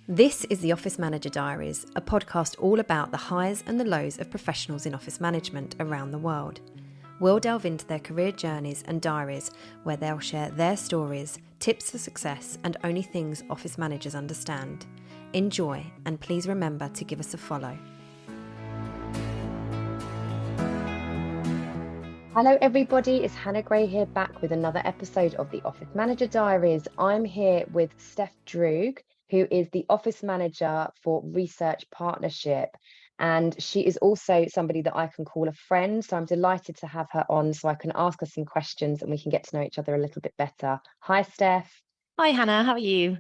This is the Office Manager Diaries, a podcast all about the highs and the lows of professionals in office management around the world. We'll delve into their career journeys and diaries where they'll share their stories, tips for success, and only things office managers understand. Enjoy, and please remember to give us a follow. Hello everybody, it's Hannah Gray here back with another episode of the Office Manager Diaries. I'm here with Stef Droog, who is the Office Manager for Research Partnership. And she is also somebody that I can call a friend. So I'm delighted to have her on so I can ask her some questions and we can get to know each other a little bit better. Hi, Stef. Hi, Hannah. How are you?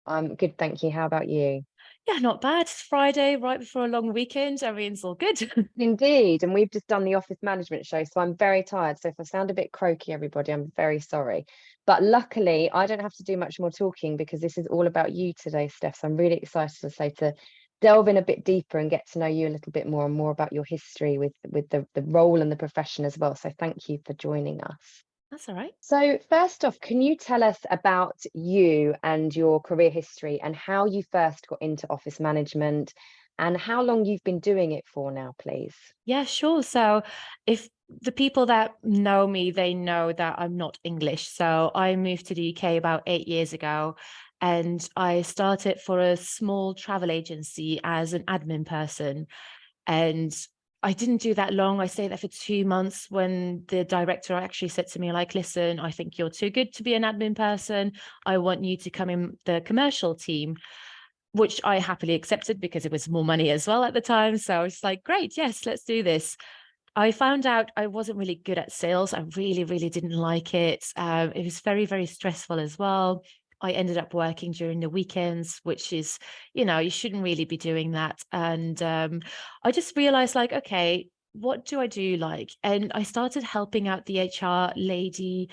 I'm good, thank you. How about you? Yeah, not bad. It's Friday, right before a long weekend. Everything's all good. Indeed. And we've just done the office management show, so I'm very tired. So if I sound a bit croaky, everybody, I'm very sorry. But luckily, I don't have to do much more talking because this is all about you today, Stef. So I'm really excited to delve in a bit deeper and get to know you a little bit more and more about your history with the role and the profession as well. So thank you for joining us. That's all right. So first off, can you tell us about you and your career history and how you first got into office management and how long you've been doing it for now, please? Yeah, sure. So if the people that know me, they know that I'm not English. So I moved to the UK about 8 years ago, and I started for a small travel agency as an admin person. And I didn't do that long. I stayed there for 2 months when the director actually said to me, like, listen, I think you're too good to be an admin person. I want you to come in the commercial team, which I happily accepted because it was more money as well at the time. So I was like, great, yes, let's do this. I found out I wasn't really good at sales. I really, really didn't like it. It was very, very stressful as well. I ended up working during the weekends, which is, you shouldn't really be doing that. And I just realized, like, okay, what do I do like? And I started helping out the HR lady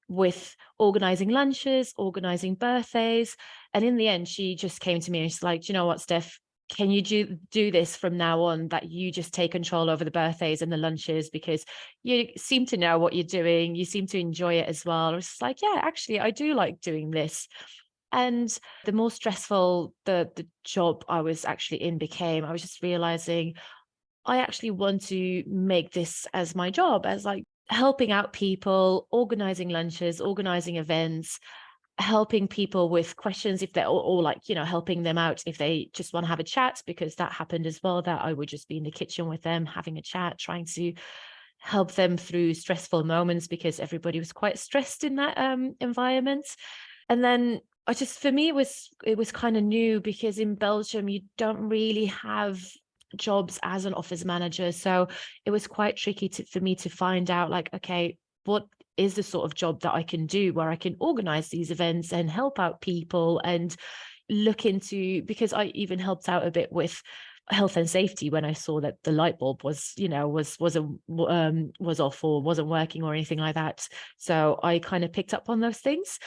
with organizing lunches, organizing birthdays. And in the end, she just came to me and she's like, do you know what, Steph? Can you do this from now on, that you just take control over the birthdays and the lunches, because you seem to know what you're doing. You seem to enjoy it as well. I was just like, yeah, actually, I do like doing this. And the more stressful the job I was actually in became, I was just realizing I actually want to make this as my job, as like helping out people, organizing lunches, organizing events, helping people with questions if they're or like, helping them out if they just want to have a chat, because that happened as well, that I would just be in the kitchen with them having a chat, trying to help them through stressful moments because everybody was quite stressed in that environment. And then for me, it was kind of new because in Belgium, you don't really have jobs as an office manager. So it was quite tricky for me to find out, like, okay, what is the sort of job that I can do where I can organize these events and help out people and look into, because I even helped out a bit with health and safety when I saw that the light bulb was off or wasn't working or anything like that. So I kind of picked up on those things.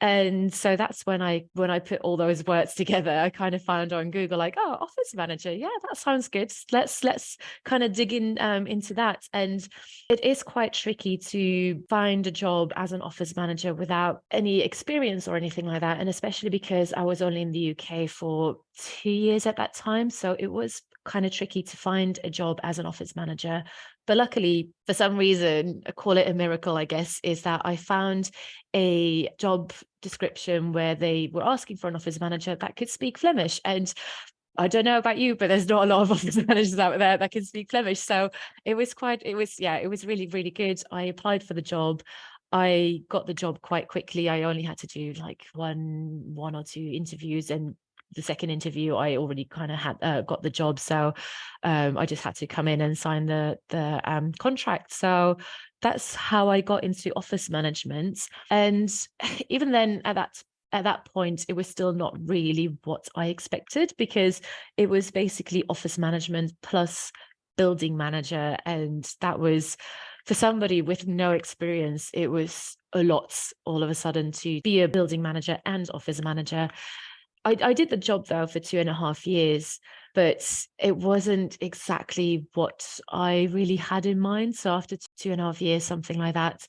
And so that's when I put all those words together, I kind of found on Google, like, oh, office manager. Yeah, that sounds good. Let's kind of dig in into that. And it is quite tricky to find a job as an office manager without any experience or anything like that. And especially because I was only in the UK for 2 years at that time. So it was kind of tricky to find a job as an office manager. But luckily, for some reason, I call it a miracle, I guess, is that I found a job description where they were asking for an office manager that could speak Flemish. And I don't know about you, but there's not a lot of office managers out there that can speak Flemish. So it was really, really good. I applied for the job. I got the job quite quickly. I only had to do like one or two interviews, and the second interview I already kind of had got the job. So I just had to come in and sign the contract. So that's how I got into office management. And even then, at that point, it was still not really what I expected, because it was basically office management plus building manager. And that was, for somebody with no experience, it was a lot all of a sudden to be a building manager and office manager. I did the job though for 2.5 years, but it wasn't exactly what I really had in mind. So after 2.5 years, something like that,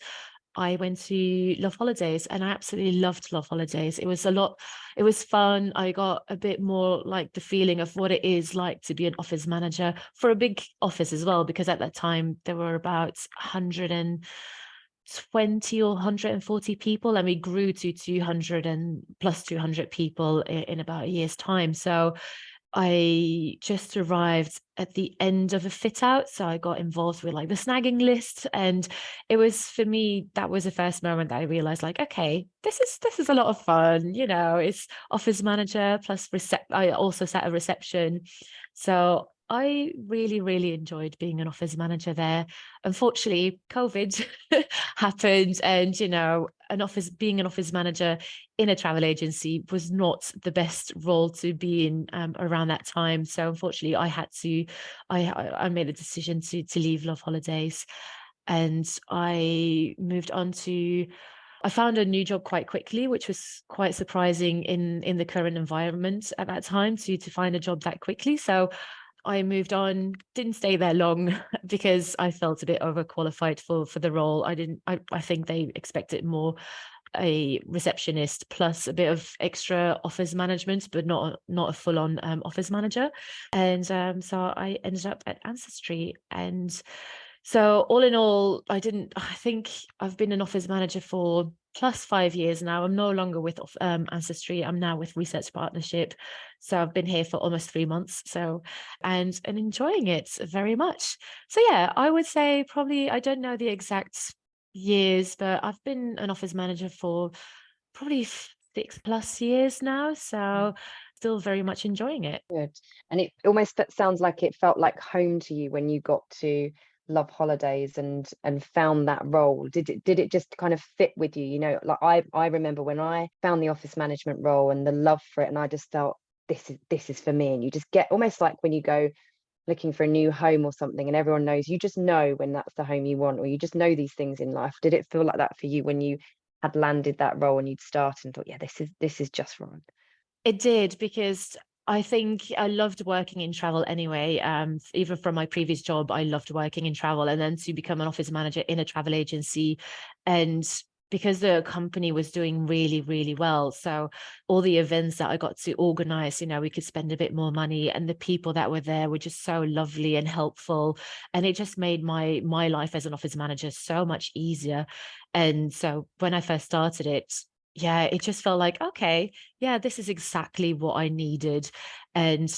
I went to Love Holidays, and I absolutely loved Love Holidays. It was a lot, it was fun. I got a bit more like the feeling of what it is like to be an office manager for a big office as well, because at that time there were about 120 or 140 people, and we grew to 200 and plus 200 people in about a year's time. So I just arrived at the end of a fit out, so I got involved with like the snagging list, and it was, for me, that was the first moment that I realized, like, okay, this is a lot of fun. It's office manager plus I also sat a reception, so I really, really enjoyed being an office manager there. Unfortunately, COVID happened, and being an office manager in a travel agency was not the best role to be in around that time. So unfortunately, I made a decision to leave Love Holidays, and I found a new job quite quickly, which was quite surprising in the current environment at that time, to find a job that quickly. So I moved on, didn't stay there long because I felt a bit overqualified for the role. I think they expected more a receptionist plus a bit of extra office management, but not a full-on office manager. And so I ended up at Ancestry. And so all in all, I think I've been an office manager for plus 5 years now. I'm no longer with Ancestry. I'm now with Research Partnership. So I've been here for almost 3 months. So, and enjoying it very much. So yeah, I would say probably, I don't know the exact years, but I've been an office manager for probably 6+ years now. So still very much enjoying it. Good. And it almost sounds like it felt like home to you when you got to Love Holidays and found that role. Did it just kind of fit with you? Like I remember when I found the office management role and the love for it, and I just felt this is for me. And you just get almost like when you go looking for a new home or something, and everyone knows, you just know when that's the home you want, or you just know these things in life. Did it feel like that for you when you had landed that role and you'd started and thought, yeah, this is just right? It did, because I think I loved working in travel anyway. Even from my previous job, I loved working in travel, and then to become an office manager in a travel agency, and because the company was doing really, really well, so all the events that I got to organize, we could spend a bit more money, and the people that were there were just so lovely and helpful, and it just made my life as an office manager so much easier. And so when I first started it, yeah, it just felt like, okay, yeah, this is exactly what I needed. And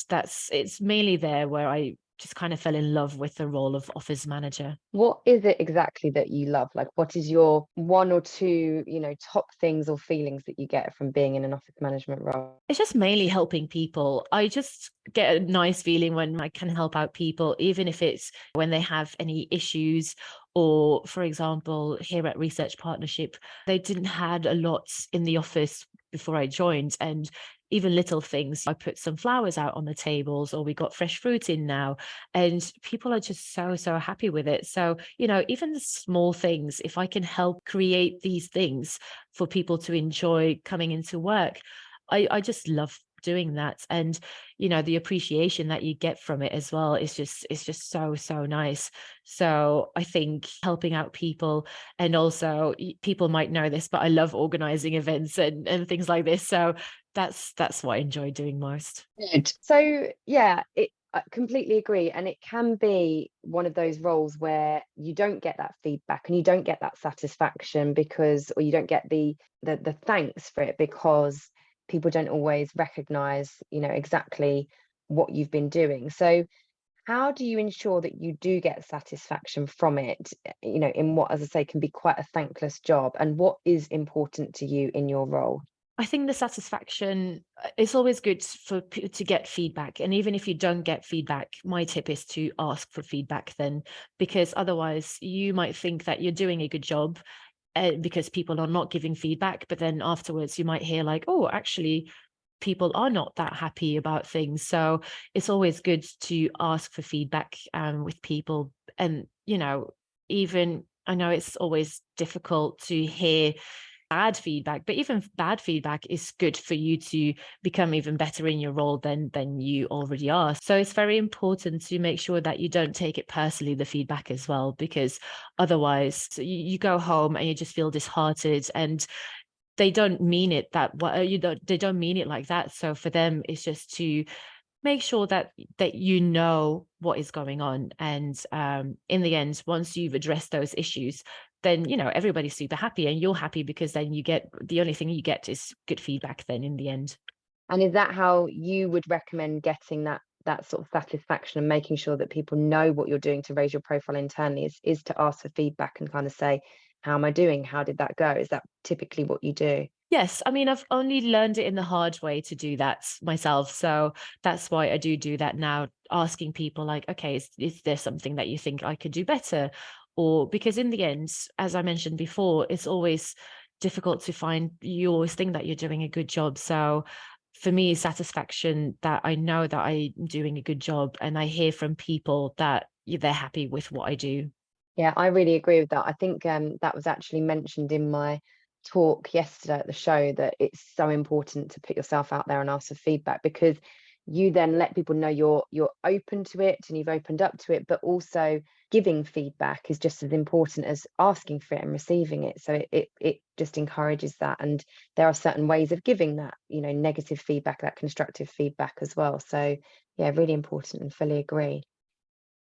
it's mainly there where I just kind of fell in love with the role of office manager. What is it exactly that you love? Like, what is your one or two, top things or feelings that you get from being in an office management role? It's just mainly helping people. I just get a nice feeling when I can help out people, even if it's when they have any issues. Or, for example, here at Research Partnership, they didn't had a lot in the office before I joined. And even little things, I put some flowers out on the tables, or we got fresh fruit in now. And people are just so happy with it. So, even the small things, if I can help create these things for people to enjoy coming into work, I just love doing that. And the appreciation that you get from it as well is just so nice. So I think helping out people, and also people might know this, but I love organizing events and things like this. So that's what I enjoy doing most. Good. So yeah, I completely agree. And it can be one of those roles where you don't get that feedback and you don't get that satisfaction or you don't get the thanks for it, because people don't always recognize, exactly what you've been doing. So how do you ensure that you do get satisfaction from it, in what, as I say, can be quite a thankless job? And what is important to you in your role? I think the satisfaction, it's always good to get feedback. And even if you don't get feedback, my tip is to ask for feedback then, because otherwise you might think that you're doing a good job because people are not giving feedback. But then afterwards you might hear like, oh, actually, people are not that happy about things. So it's always good to ask for feedback with people. And, even I know it's always difficult to hear bad feedback, but even bad feedback is good for you to become even better in your role than you already are. So it's very important to make sure that you don't take it personally, the feedback as well, because otherwise you go home and you just feel disheartened, and they don't mean it they don't mean it like that. So for them, it's just to make sure that you know what is going on. And in the end, once you've addressed those issues, then everybody's super happy, and you're happy, because then the only thing you get is good feedback then in the end. And is that how you would recommend getting that sort of satisfaction and making sure that people know what you're doing to raise your profile internally, is to ask for feedback and kind of say, how am I doing? How did that go? Is that typically what you do? Yes, I mean, I've only learned it in the hard way to do that myself. So that's why I do that now, asking people like, okay, is there something that you think I could do better? Or because in the end, as I mentioned before, it's always difficult to find, you always think that you're doing a good job. So for me, satisfaction that I know that I'm doing a good job, and I hear from people that they're happy with what I do. Yeah, I really agree with that. I think that was actually mentioned in my talk yesterday at the show, that it's so important to put yourself out there and ask for feedback, because you then let people know you're open to it and you've opened up to it, but also giving feedback is just as important as asking for it and receiving it. So it just encourages that. And there are certain ways of giving that, negative feedback, that constructive feedback as well. So yeah, really important, and fully agree.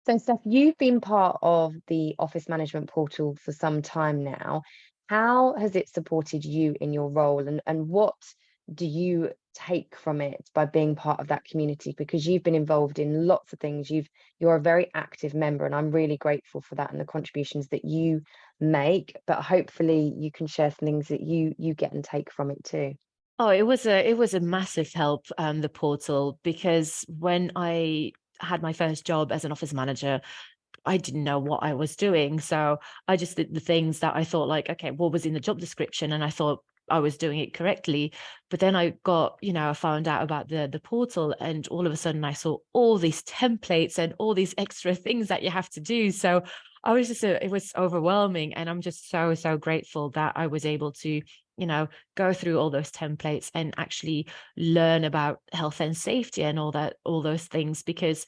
So, Steph, you've been part of the office management portal for some time now. How has it supported you in your role, and what do you take from it by being part of that community? Because you've been involved in lots of things. You're a very active member, and I'm really grateful for that and the contributions that you make. But hopefully, you can share some things that you get and take from it too. Oh, it was a massive help, the portal, because when I had my first job as an office manager, I didn't know what I was doing. So I just did the things that I thought like, okay, what was in the job description? And I thought I was doing it correctly. But then I found out about the portal, and all of a sudden I saw all these templates and all these extra things that you have to do. So it was overwhelming. And I'm just so, so grateful that I was able to, go through all those templates and actually learn about health and safety and all those things, because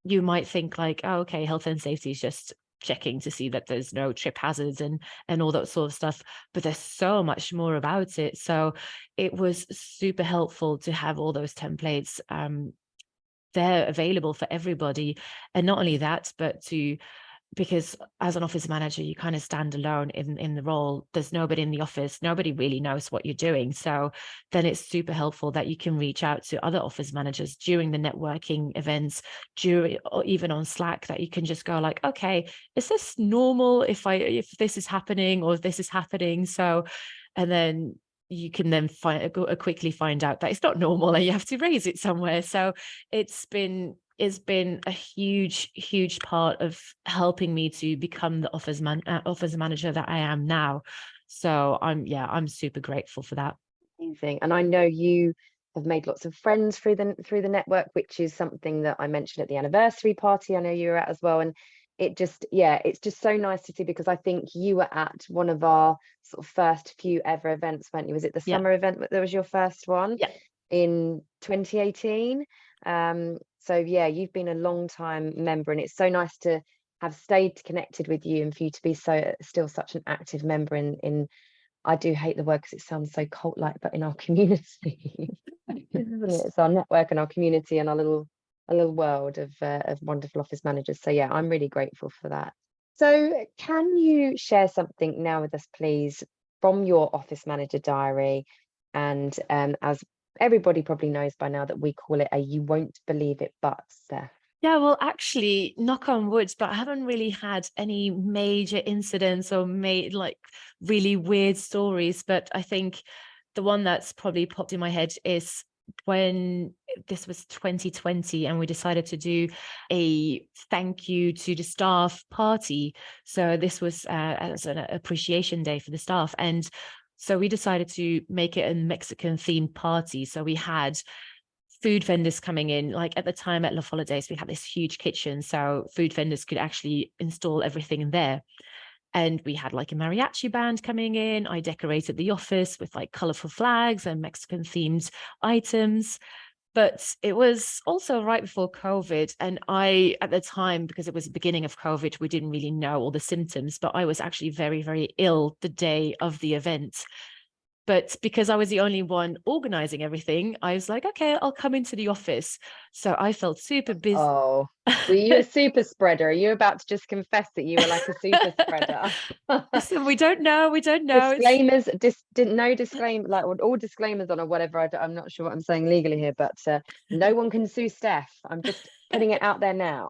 you might think like, oh, okay, health and safety is just checking to see that there's no trip hazards and all that sort of stuff, but there's so much more about it. So it was super helpful to have all those templates there available for everybody. And not only that, but because as an office manager, you kind of stand alone in the role. There's nobody in the office. Nobody really knows what you're doing. So then it's super helpful that you can reach out to other office managers during the networking events, or even on Slack, that you can just go like, okay, is this normal if this is happening, or if this is happening? So, and then you can then quickly find out that it's not normal and you have to raise it somewhere. So it's been a huge part of helping me to become the office manager that I am now. So I'm super grateful for that. Amazing. And I know you have made lots of friends through the network, which is something that I mentioned at the anniversary party I know you were at as well. And it's just so nice to see, because I think you were at one of our sort of first few ever events, weren't you? Was it the Yeah. summer event that was your first one? Yeah. In 2018? So yeah, you've been a long time member, and it's so nice to have stayed connected with you, and for you to be still such an active member in I do hate the word because it sounds so cult-like, but in our community, isn't it? It's our network and our community and our little world of wonderful office managers. So yeah, I'm really grateful for that. So can you share something now with us, please, from your office manager diary? And as everybody probably knows by now, that we call it a "you won't believe it," but Steph. Yeah, well, actually, knock on wood, but I haven't really had any major incidents or made like really weird stories. But I think the one that's probably popped in my head is when this was 2020 and we decided to do a thank you to the staff party. So this was as an appreciation day for the staff. And so we decided to make it a Mexican themed party. So we had food vendors coming in. Like at the time at Love Holidays, we had this huge kitchen, so food vendors could actually install everything in there. And we had like a mariachi band coming in. I decorated the office with like colorful flags and Mexican themed items. But it was also right before COVID. And I, at the time, because it was the beginning of COVID, we didn't really know all the symptoms, but I was actually very, very ill the day of the event. But because I was the only one organizing everything, I was like, okay, I'll come into the office. So I felt super busy. Oh, were you a super spreader? Are you about to just confess that you were like a super spreader? Listen, we don't know. We don't know. Disclaimers, didn't no disclaimer, like all disclaimers on or whatever. I'm not sure what I'm saying legally here, but no one can sue Stef. I'm just putting it out there now.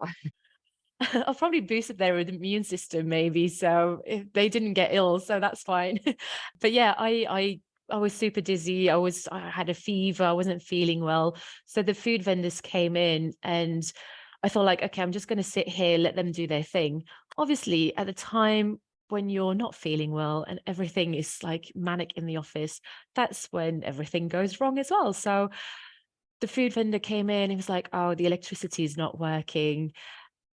I'll probably boost their immune system, maybe. So if they didn't get ill, so that's fine. But yeah, I was super dizzy. I had a fever. I wasn't feeling well. So the food vendors came in and I thought like, okay, I'm just going to sit here, let them do their thing. Obviously, at the time when you're not feeling well and everything is like manic in the office, that's when everything goes wrong as well. So the food vendor came in, he was like, oh, the electricity is not working.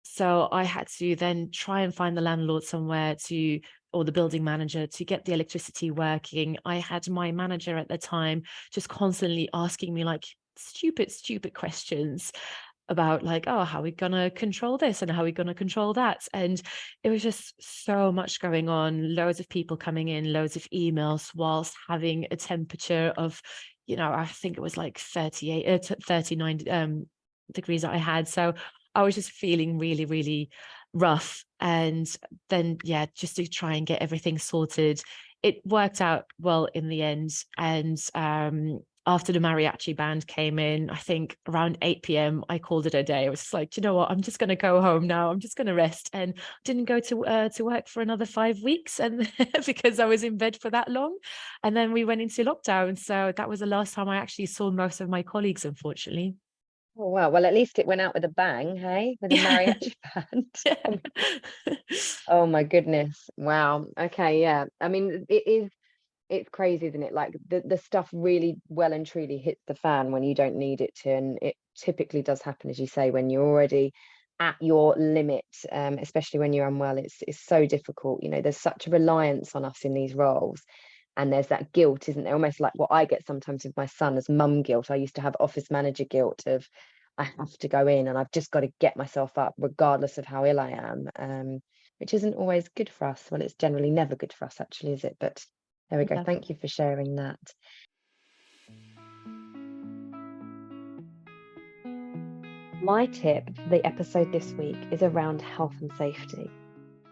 So I had to then try and find the landlord somewhere to, or the building manager to get the electricity working. I had my manager at the time just constantly asking me like stupid questions about like, oh, how are we going to control this and how are we going to control that? And it was just so much going on, loads of people coming in, loads of emails whilst having a temperature of, I think it was like 39 degrees that I had. So I was just feeling really, really rough. And then, yeah, just to try and get everything sorted, it worked out well in the end. And after the mariachi band came in, I think around 8 p.m., I called it a day. I was just like, you know what? I'm just going to go home now. I'm just going to rest. And didn't go to work for another 5 weeks, and because I was in bed for that long. And then we went into lockdown. So that was the last time I actually saw most of my colleagues, unfortunately. Oh wow, well at least it went out with a bang, hey, with a Yeah. mariachi band. Yeah. Oh my goodness. Wow. Okay, yeah. I mean, it's crazy, isn't it? Like the stuff really well and truly hits the fan when you don't need it to. And it typically does happen, as you say, when you're already at your limit, especially when you're unwell. It's so difficult. There's such a reliance on us in these roles. And there's that guilt, isn't there? Almost like what I get sometimes with my son as mum guilt. I used to have office manager guilt of I have to go in and I've just got to get myself up regardless of how ill I am, which isn't always good for us. Well, it's generally never good for us, actually, is it? But there we go. Yeah. Thank you for sharing that. My tip for the episode this week is around health and safety.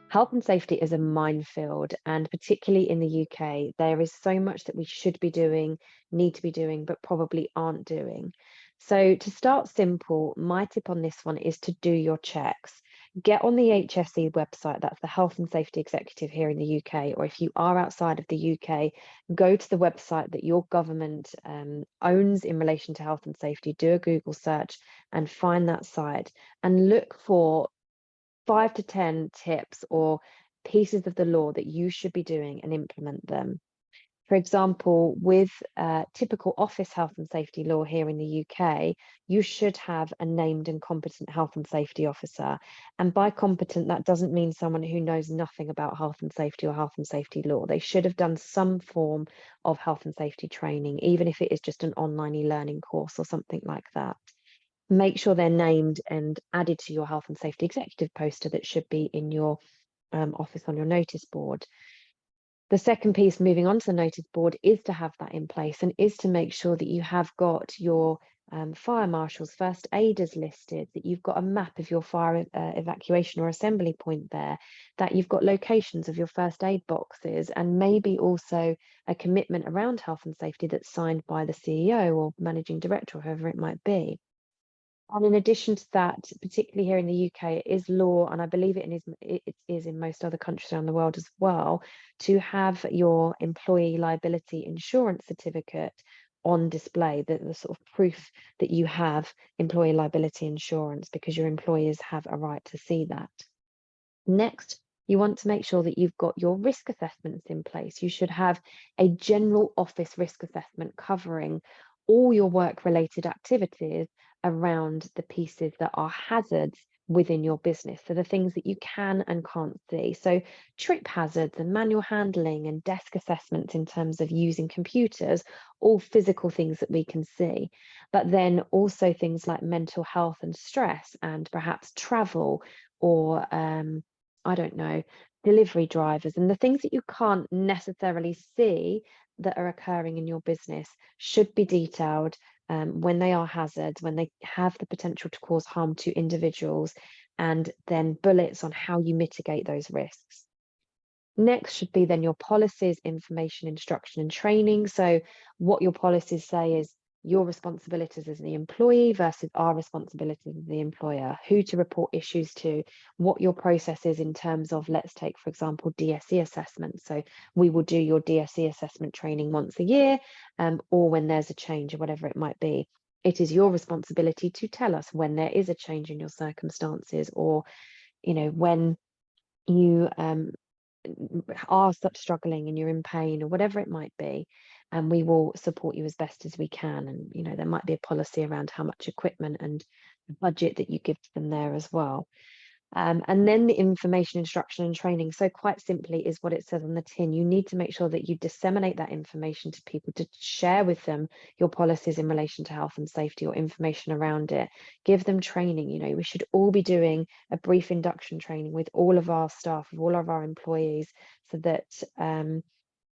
Health and safety is a minefield, and particularly in the UK, there is so much that we should be doing, need to be doing, but probably aren't doing. So, to start simple, my tip on this one is to do your checks. Get on the HSE website, that's the Health and Safety Executive here in the UK, or if you are outside of the UK, go to the website that your government owns in relation to health and safety, do a Google search and find that site and look for 5 to 10 tips or pieces of the law that you should be doing and implement them. For example, with typical office health and safety law here in the UK, you should have a named and competent health and safety officer. And by competent, that doesn't mean someone who knows nothing about health and safety or health and safety law. They should have done some form of health and safety training, even if it is just an online e-learning course or something like that. Make sure they're named and added to your health and safety executive poster that should be in your office on your notice board. The second piece, moving on to the notice board, is to have that in place and is to make sure that you have got your fire marshals, first aiders listed, that you've got a map of your fire evacuation or assembly point there, that you've got locations of your first aid boxes, and maybe also a commitment around health and safety that's signed by the CEO or managing director or whoever it might be. And in addition to that, particularly here in the UK, it is law, and I believe it is in most other countries around the world as well, to have your employee liability insurance certificate on display, the sort of proof that you have employee liability insurance, because your employers have a right to see that. Next, you want to make sure that you've got your risk assessments in place. You should have a general office risk assessment covering all your work-related activities around the pieces that are hazards within your business. So the things that you can and can't see. So trip hazards and manual handling and desk assessments in terms of using computers, all physical things that we can see. But then also things like mental health and stress and perhaps travel or I don't know, delivery drivers and the things that you can't necessarily see that are occurring in your business should be detailed when they are hazards, when they have the potential to cause harm to individuals, and then bullets on how you mitigate those risks. Next should be then your policies, information, instruction, and training. So what your policies say is your responsibilities as the employee versus our responsibilities as the employer, who to report issues to, what your process is in terms of, let's take, for example, DSE assessments. So we will do your DSE assessment training once a year, or when there's a change or whatever it might be. It is your responsibility to tell us when there is a change in your circumstances, or, when you are struggling and you're in pain or whatever it might be, and we will support you as best as we can. And there might be a policy around how much equipment and budget that you give to them there as well. And then the information, instruction, and training. So quite simply is what it says on the tin. You need to make sure that you disseminate that information to people, to share with them your policies in relation to health and safety or information around it. Give them training. We should all be doing a brief induction training with all of our staff, with all of our employees, so that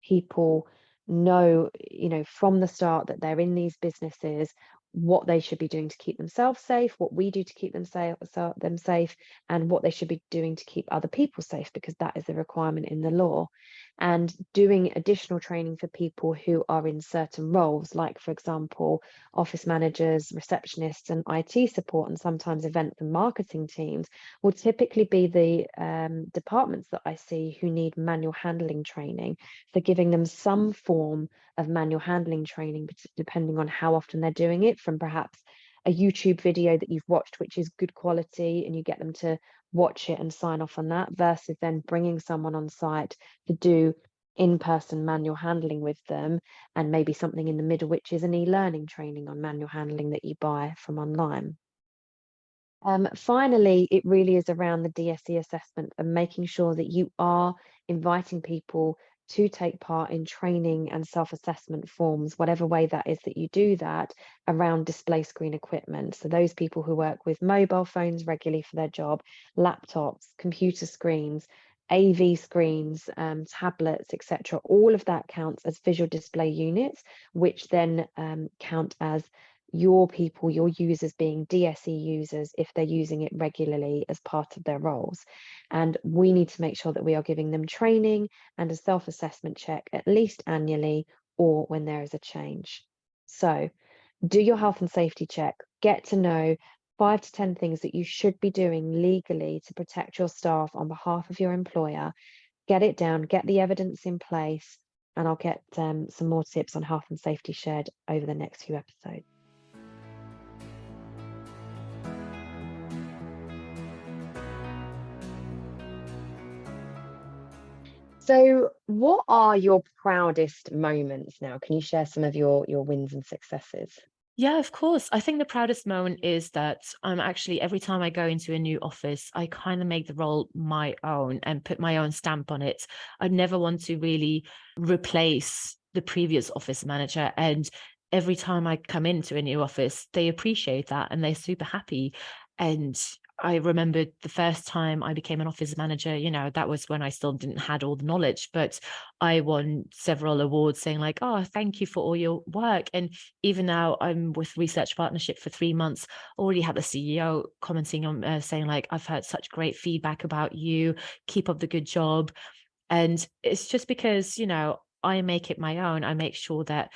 people know, from the start that they're in these businesses, what they should be doing to keep themselves safe, what we do to keep them safe, and what they should be doing to keep other people safe, because that is the requirement in the law. And doing additional training for people who are in certain roles, like, for example, office managers, receptionists, and IT support, and sometimes events and marketing teams, will typically be the departments that I see who need manual handling training. So giving them some form of manual handling training, depending on how often they're doing it, from perhaps a YouTube video that you've watched, which is good quality, and you get them to watch it and sign off on that, versus then bringing someone on site to do in-person manual handling with them, and maybe something in the middle, which is an e-learning training on manual handling that you buy from online. Finally, it really is around the DSE assessment and making sure that you are inviting people to take part in training and self-assessment forms, whatever way that is that you do that, around display screen equipment. So those people who work with mobile phones regularly for their job, laptops, computer screens, AV screens, tablets, etc. All of that counts as visual display units, which then count as your people, your users, being DSE users if they're using it regularly as part of their roles. And we need to make sure that we are giving them training and a self-assessment check at least annually, or when there is a change. So do your health and safety check, get to know 5 to 10 things that you should be doing legally to protect your staff on behalf of your employer. Get it down, get the evidence in place, and I'll get some more tips on health and safety shared over the next few episodes. So what are your proudest moments now? Can you share some of your wins and successes? Yeah, of course. I think the proudest moment is that I'm actually, every time I go into a new office, I kind of make the role my own and put my own stamp on it. I never want to really replace the previous office manager. And every time I come into a new office, they appreciate that and they're super happy. And I remember the first time I became an office manager, that was when I still didn't had all the knowledge, but I won several awards saying like, oh, thank you for all your work. And even now I'm with Research Partnership for 3 months, already had the CEO commenting on saying like, I've heard such great feedback about you, keep up the good job. And it's just because, I make it my own. I make sure that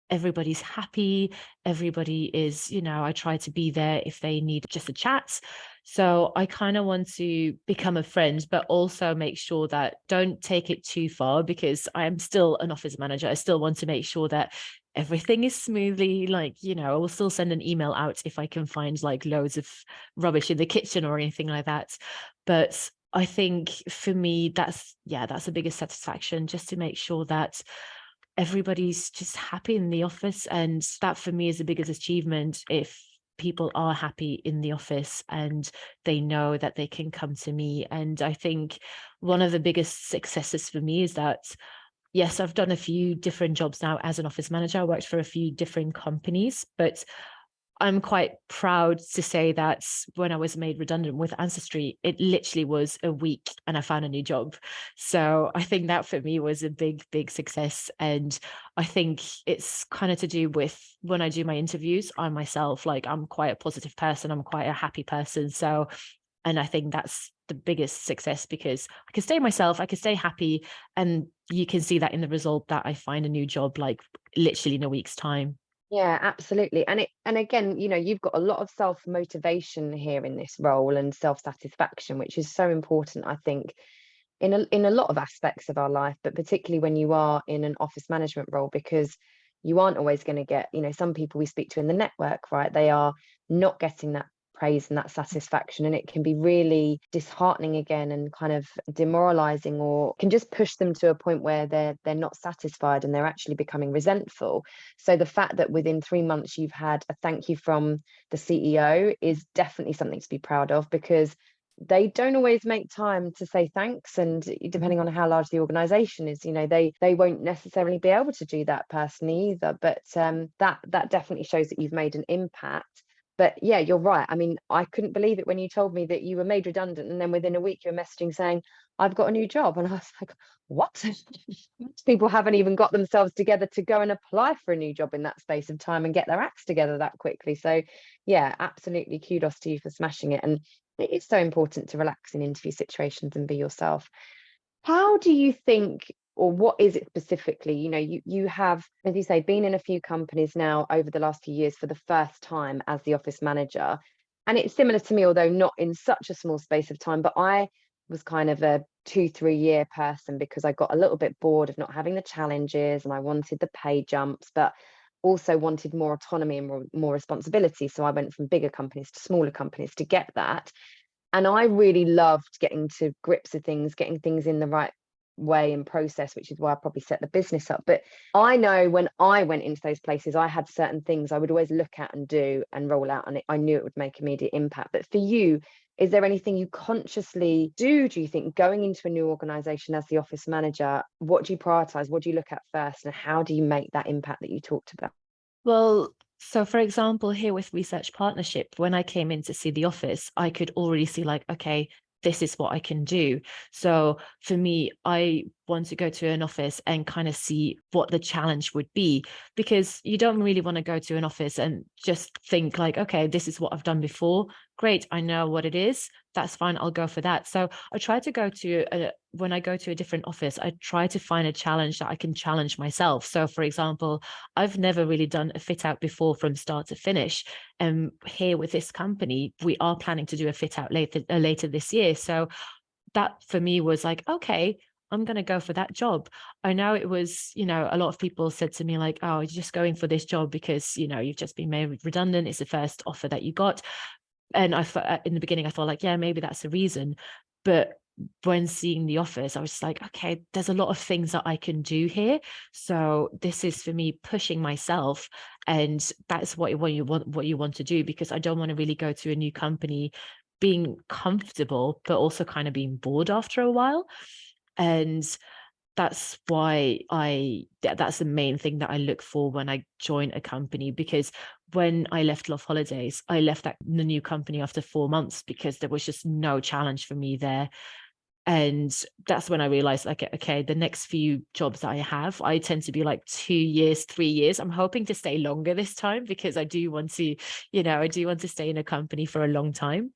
everybody's happy, everybody is, I try to be there if they need just a chat. So I kind of want to become a friend, but also make sure that don't take it too far, because I am still an office manager. I still want to make sure that everything is smoothly, like, I will still send an email out if I can find like loads of rubbish in the kitchen or anything like that. But I think for me, that's the biggest satisfaction, just to make sure that everybody's just happy in the office. And that for me is the biggest achievement. If people are happy in the office and they know that they can come to me. And I think one of the biggest successes for me is that, yes, I've done a few different jobs now as an office manager. I worked for a few different companies, but I'm quite proud to say that when I was made redundant with Ancestry, it literally was a week and I found a new job. So I think that for me was a big, big success. And I think it's kind of to do with when I do my interviews, I myself, like, I'm quite a positive person. I'm quite a happy person. So, and I think that's the biggest success because I can stay myself, I can stay happy. And you can see that in the result that I find a new job, like literally in a week's time. Yeah, absolutely. And again, you've got a lot of self-motivation here in this role and self-satisfaction, which is so important, I think, in a lot of aspects of our life, but particularly when you are in an office management role, because you aren't always going to get, some people we speak to in the network, right? They are not getting that praise and that satisfaction, and it can be really disheartening again and kind of demoralizing, or can just push them to a point where they're not satisfied and they're actually becoming resentful. So the fact that within 3 months you've had a thank you from the CEO is definitely something to be proud of, because they don't always make time to say thanks, and depending on how large the organization is, they won't necessarily be able to do that personally either. But that definitely shows that you've made an impact. But yeah, you're right. I mean, I couldn't believe it when you told me that you were made redundant and then within a week you were messaging saying, I've got a new job. And I was like, what? Most people haven't even got themselves together to go and apply for a new job in that space of time and get their acts together that quickly. So yeah, absolutely kudos to you for smashing it. And it is so important to relax in interview situations and be yourself. How do you think, or what is it specifically? You have, as you say, been in a few companies now over the last few years for the first time as the office manager. And it's similar to me, although not in such a small space of time, but I was kind of a 2-3 year person because I got a little bit bored of not having the challenges and I wanted the pay jumps, but also wanted more autonomy and more responsibility. So I went from bigger companies to smaller companies to get that. And I really loved getting to grips with things, getting things in the right way and process, which is why I probably set the business up. But I know when I went into those places, I had certain things I would always look at and do and roll out, and I knew it would make immediate impact. But for you, is there anything you consciously do you think, going into a new organization as the office manager? What do you prioritize? What do you look at first? And how do you make that impact that you talked about? Well, so for example, here with Research Partnership, when I came in to see the office, I could already see like, okay, this is what I can do. So for me, I want to go to an office and kind of see what the challenge would be, because you don't really want to go to an office and just think like, okay, this is what I've done before. Great, I know what it is. That's fine. I'll go for that. So I try to go to when I go to a different office, I try to find a challenge that I can challenge myself. So for example, I've never really done a fit out before from start to finish. And here with this company, we are planning to do a fit out later this year. So that for me was like, okay, I'm going to go for that job. I know it was, a lot of people said to me like, oh, you're just going for this job because, you've just been made redundant. It's the first offer that you got. And I thought in the beginning, I thought like, yeah, maybe that's the reason. But when seeing the office, I was just like, okay, there's a lot of things that I can do here. So this is for me pushing myself. And that's what you want to do, because I don't want to really go to a new company being comfortable, but also kind of being bored after a while. And that's why that's the main thing that I look for when I join a company. Because when I left Love Holidays, I left the new company after 4 months because there was just no challenge for me there. And that's when I realized, like, okay, the next few jobs that I have, I tend to be like 2 years, 3 years. I'm hoping to stay longer this time because I do want to, stay in a company for a long time.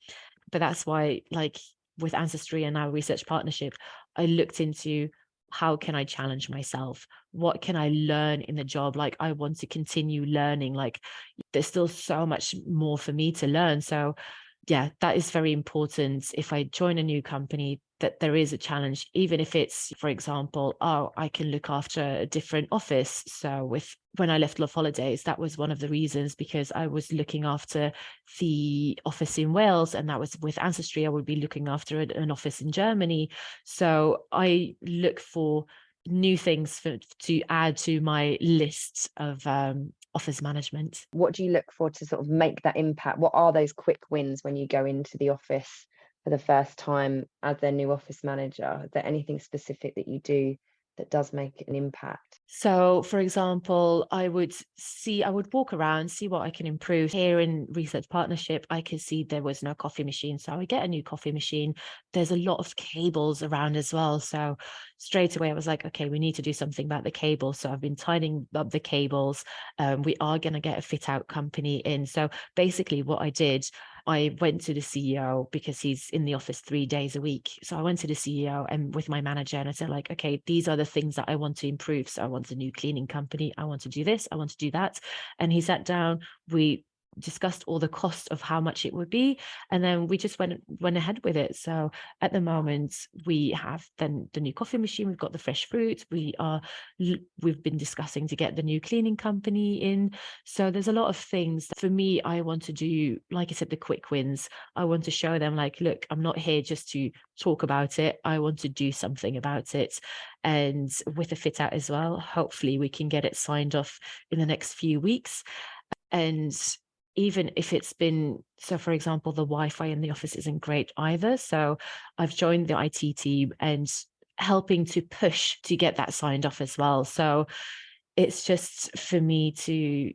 But that's why, like with Ancestry and our research partnership, I looked into how can I challenge myself? What can I learn in the job? Like, I want to continue learning. Like, there's still so much more for me to learn. So yeah, that is very important. If I join a new company, that there is a challenge, even if it's, for example, oh, I can look after a different office. So when I left Love Holidays, that was one of the reasons, because I was looking after the office in Wales, and that was with Ancestry. I would be looking after an office in Germany. So I look for new things to add to my list of office management. What do you look for to sort of make that impact? What are those quick wins when you go into the office for the first time as their new office manager? Is there anything specific that you do that does make an impact? So, for example, I would walk around, see what I can improve. Here in Research Partnership, I could see there was no coffee machine. So I would get a new coffee machine. There's a lot of cables around as well. So straight away, I was like, okay, we need to do something about the cables. So I've been tidying up the cables. We are going to get a fit out company in. So basically, what I did, I went to the CEO because he's in the office 3 days a week. So I went to the CEO and with my manager and I said like, okay, these are the things that I want to improve. So I want a new cleaning company. I want to do this. I want to do that. And he sat down, we discussed all the cost of how much it would be, and then we just went ahead with it. So at the moment we have then the new coffee machine, we've got the fresh fruit, we've been discussing to get the new cleaning company in. So there's a lot of things that for me I want to do, like I said, the quick wins. I want to show them like, look, I'm not here just to talk about it, I want to do something about it. And with the fit out as well, hopefully we can get it signed off in the next few weeks. And even if it's been, so for example, the Wi-Fi in the office isn't great either. So I've joined the IT team and helping to push to get that signed off as well. So it's just for me to,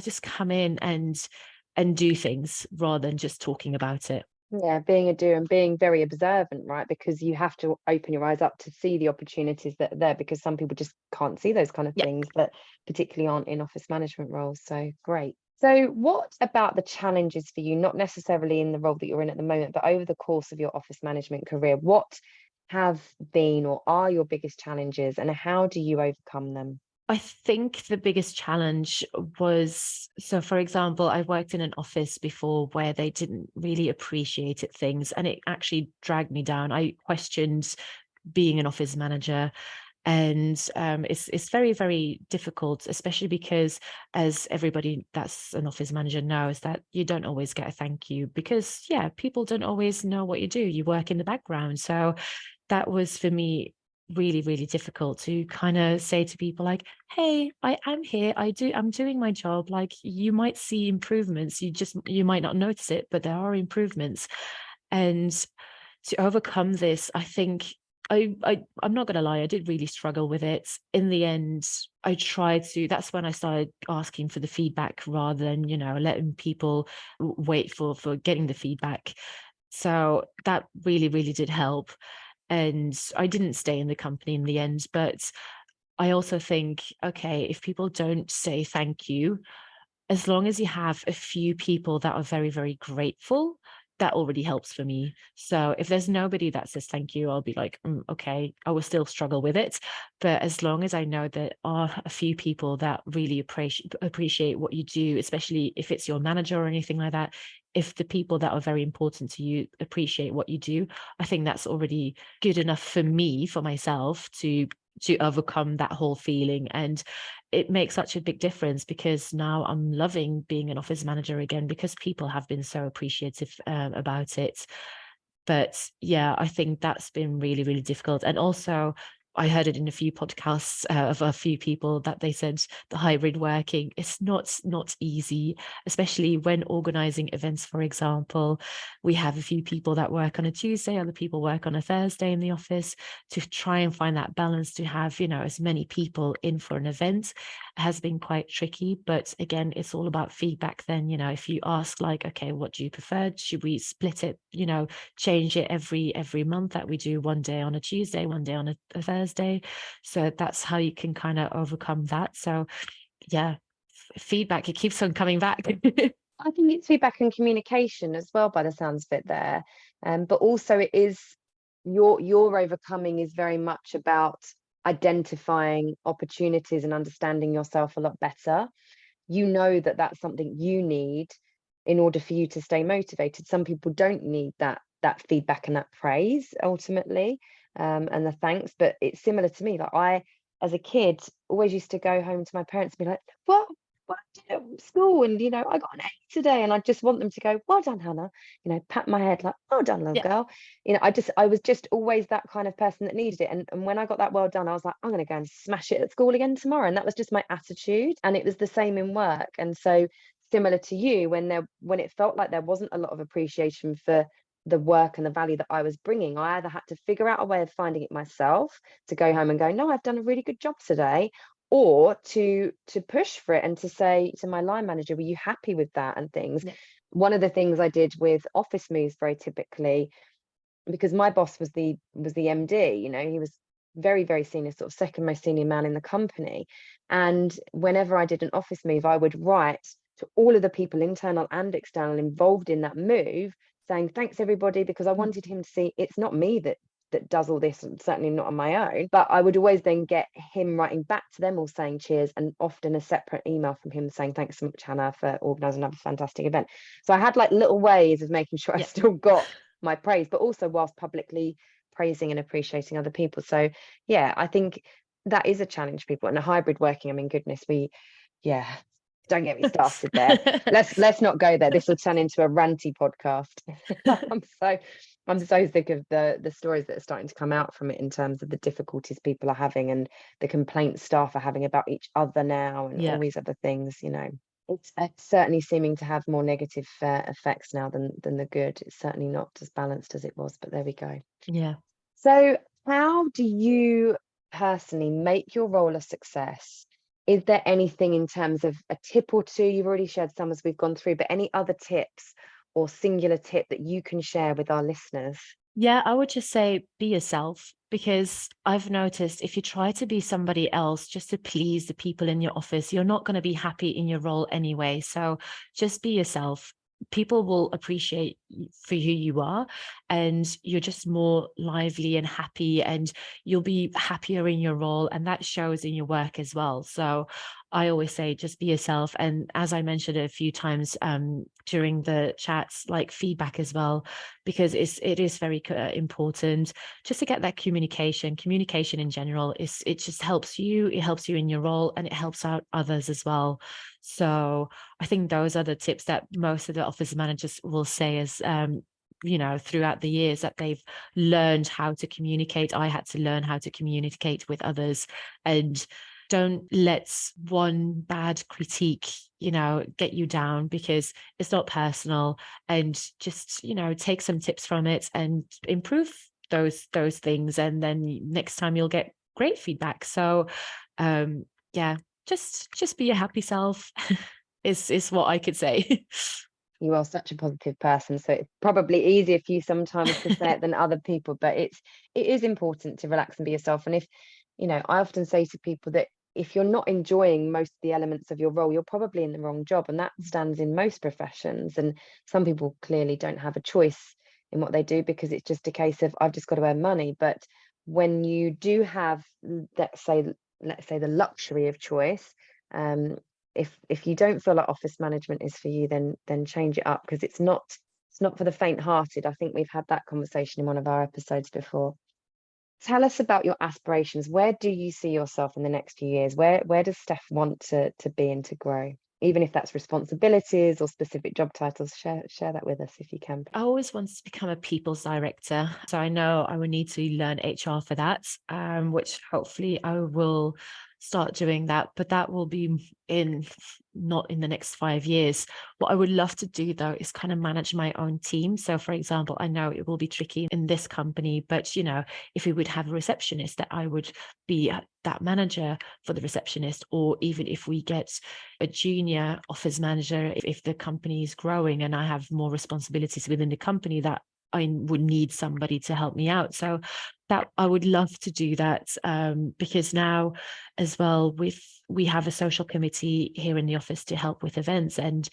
just come in and do things rather than just talking about it. Yeah, being a doer and being very observant, right? Because you have to open your eyes up to see the opportunities that are there, because some people just can't see those kind of Yeah. things that particularly aren't in office management roles. So great. So what about the challenges for you, not necessarily in the role that you're in at the moment, but over the course of your office management career? What have been or are your biggest challenges, and how do you overcome them? I think the biggest challenge was, so for example, I worked in an office before where they didn't really appreciate it, things, and it actually dragged me down. I questioned being an office manager. And it's very, very difficult, especially because, as everybody that's an office manager knows, that you don't always get a thank you because, people don't always know what you do. You work in the background. So that was for me really, really difficult to kind of say to people like, hey, I am here. I'm doing my job. Like, you might see improvements. You might not notice it, but there are improvements. And to overcome this, I think I'm not gonna lie, I did really struggle with it. In the end, I tried to, that's when I started asking for the feedback rather than, letting people wait for getting the feedback. So that really, really did help. And I didn't stay in the company in the end, but I also think, okay, if people don't say thank you, as long as you have a few people that are very, very grateful, that already helps for me. So if there's nobody that says thank you, I'll be like, okay, I will still struggle with it. But as long as I know there are a few people that really appreciate what you do, especially if it's your manager or anything like that, if the people that are very important to you appreciate what you do, I think that's already good enough for me, for myself, to overcome that whole feeling. And it makes such a big difference because now I'm loving being an office manager again because people have been so appreciative about it. But I think that's been really, really difficult. And also, I heard it in a few podcasts of a few people that they said the hybrid working is not easy, especially when organizing events. For example, we have a few people that work on a Tuesday, other people work on a Thursday in the office. To try and find that balance to have, as many people in for an event has been quite tricky. But again, it's all about feedback then. If you ask like, okay, what do you prefer? Should we split it, change it every month, that we do one day on a Tuesday, one day on a Thursday? So that's how you can kind of overcome that. So feedback, it keeps on coming back. I think it's feedback and communication as well, by the sounds of it there. But also it is your overcoming is very much about identifying opportunities and understanding yourself a lot better. You know that that's something you need in order for you to stay motivated. Some people don't need that feedback and that praise ultimately, and the thanks. But it's similar to me. Like I, as a kid, always used to go home to my parents and be like, what I did at school, and I got an A today, and I just want them to go, well done, Hannah, pat my head like, well done, little Yeah. girl. I was just always that kind of person that needed it. And when I got that well done, I was like, I'm going to go and smash it at school again tomorrow. And that was just my attitude. And it was the same in work. And so similar to you, when it felt like there wasn't a lot of appreciation for the work and the value that I was bringing, I either had to figure out a way of finding it myself, to go home and go, no, I've done a really good job today, or to push for it and to say to my line manager, were you happy with that, and things. Yeah. One of the things I did with office moves, very typically, because my boss was the MD, he was very, very senior, sort of second most senior man in the company. And whenever I did an office move, I would write to all of the people, internal and external, involved in that move, saying thanks everybody, because I wanted him to see it's not me that does all this, and certainly not on my own. But I would always then get him writing back to them, all saying cheers, and often a separate email from him saying thanks so much, Hannah, for organising another fantastic event. So I had like little ways of making sure I still got my praise, but also whilst publicly praising and appreciating other people. So yeah, I think that is a challenge, people. And a hybrid working, I mean, goodness, don't get me started there. let's not go there. This will turn into a ranty podcast. I'm so sick of the stories that are starting to come out from it, in terms of the difficulties people are having and the complaints staff are having about each other now, and all these other things. It's certainly seeming to have more negative effects now than the good. It's certainly not as balanced as it was, but there we go. Yeah. So how do you personally make your role a success? Is there anything in terms of a tip or two? You've already shared some as we've gone through, but any other tips or singular tip that you can share with our listeners? Yeah, I would just say be yourself, because I've noticed if you try to be somebody else just to please the people in your office, you're not going to be happy in your role anyway. So just be yourself. People will appreciate for who you are, and you're just more lively and happy, and you'll be happier in your role, and that shows in your work as well. So I always say just be yourself. And as I mentioned a few times during the chats, like feedback as well, because it is very important just to get that communication in general. It just helps you, it helps you in your role, and it helps out others as well. So I think those are the tips that most of the office managers will say as throughout the years that they've learned how to communicate. I had to learn how to communicate with others, and don't let one bad critique get you down, because it's not personal. And just take some tips from it and improve those things, and then next time you'll get great feedback. So yeah, just be your happy self is what I could say. You are such a positive person, so it's probably easier for you sometimes to say it than other people, but it is important to relax and be yourself. And if I often say to people that if you're not enjoying most of the elements of your role, you're probably in the wrong job, and that stands in most professions. And some people clearly don't have a choice in what they do, because it's just a case of I've just got to earn money. But when you do have, let's say the luxury of choice, if you don't feel like office management is for you, then change it up, because it's not for the faint-hearted. I think we've had that conversation in one of our episodes before. Tell us about your aspirations. Where do you see yourself in the next few years? Where does Steph want to be and to grow? Even if that's responsibilities or specific job titles, share that with us if you can. I always wanted to become a people's director. So I know I will need to learn HR for that, which hopefully I will start doing that, but that will be not in the next 5 years. What I would love to do though is kind of manage my own team. So for example, I know it will be tricky in this company, but if we would have a receptionist, that I would be that manager for the receptionist, or even if we get a junior office manager, if the company is growing and I have more responsibilities within the company, that I would need somebody to help me out. So that I would love to do that, because now as well, we have a social committee here in the office to help with events, and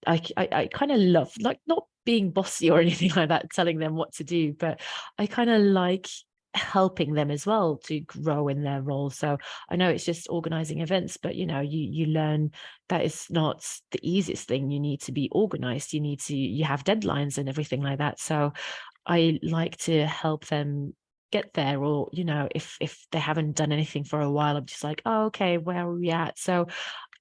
I kind of love, like, not being bossy or anything like that, telling them what to do, but I kind of like helping them as well to grow in their role. So I know it's just organizing events, but you learn that it's not the easiest thing. You need to be organized, you have deadlines and everything like that. So I like to help them get there, or if they haven't done anything for a while, I'm just like, oh, okay, where are we at? So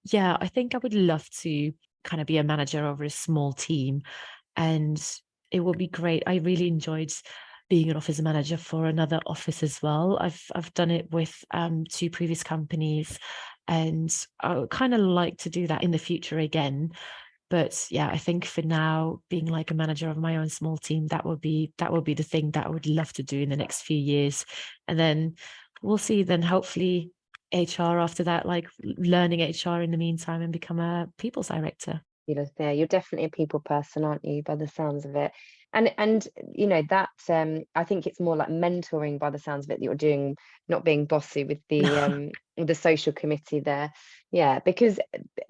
yeah, I think I would love to kind of be a manager over a small team, and it would be great. I really enjoyed being an office manager for another office as well. I've done it with 2 previous companies, and I would kind of like to do that in the future again. But yeah, I think for now, being like a manager of my own small team, that would be the thing that I would love to do in the next few years. And then we'll see. Then hopefully HR after that, like learning HR in the meantime and become a people's director. Yeah, you're definitely a people person, aren't you, by the sounds of it? And that I think it's more like mentoring by the sounds of it that you're doing, not being bossy with the social committee there. Yeah, because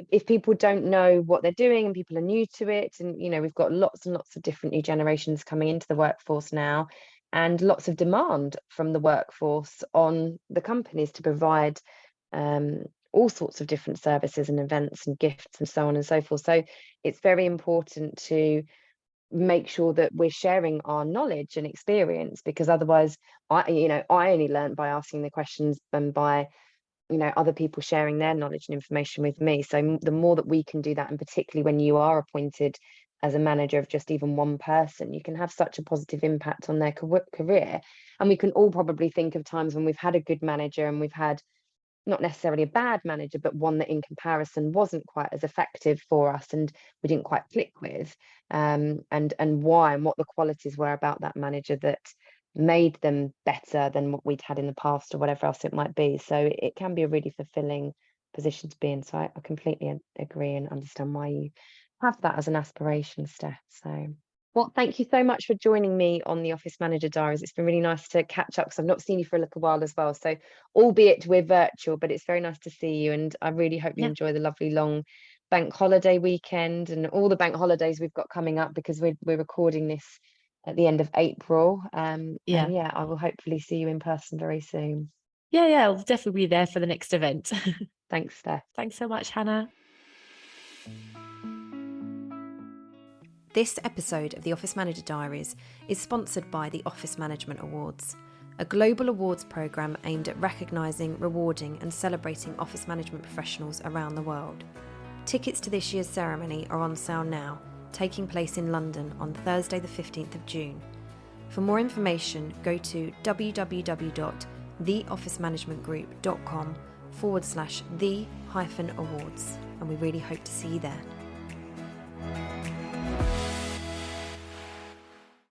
if people don't know what they're doing and people are new to it, and we've got lots and lots of different new generations coming into the workforce now, and lots of demand from the workforce on the companies to provide um, all sorts of different services and events and gifts and so on and so forth. So it's very important to make sure that we're sharing our knowledge and experience, because otherwise I only learned by asking the questions and by other people sharing their knowledge and information with me. So the more that we can do that, and particularly when you are appointed as a manager of just even one person, you can have such a positive impact on their career. And we can all probably think of times when we've had a good manager and we've had not necessarily a bad manager, but one that in comparison wasn't quite as effective for us and we didn't quite click with, and why and what the qualities were about that manager that made them better than what we'd had in the past or whatever else it might be. So it can be a really fulfilling position to be in. So I completely agree and understand why you have that as an aspiration, Steph. So well, thank you so much for joining me on the Office Manager Diaries. It's been really nice to catch up because I've not seen you for a little while as well. So, albeit we're virtual, but it's very nice to see you. And I really hope you Yeah. enjoy the lovely long bank holiday weekend and all the bank holidays we've got coming up, because we're recording this at the end of April. And yeah, I will hopefully see you in person very soon. Yeah, I'll definitely be there for the next event. Thanks, Steph. Thanks so much, Hannah. This episode of the Office Manager Diaries is sponsored by the Office Management Awards, a global awards programme aimed at recognising, rewarding and celebrating office management professionals around the world. Tickets to this year's ceremony are on sale now, taking place in London on Thursday the 15th of June. For more information, go to www.theofficemanagementgroup.com/the-awards, and we really hope to see you there.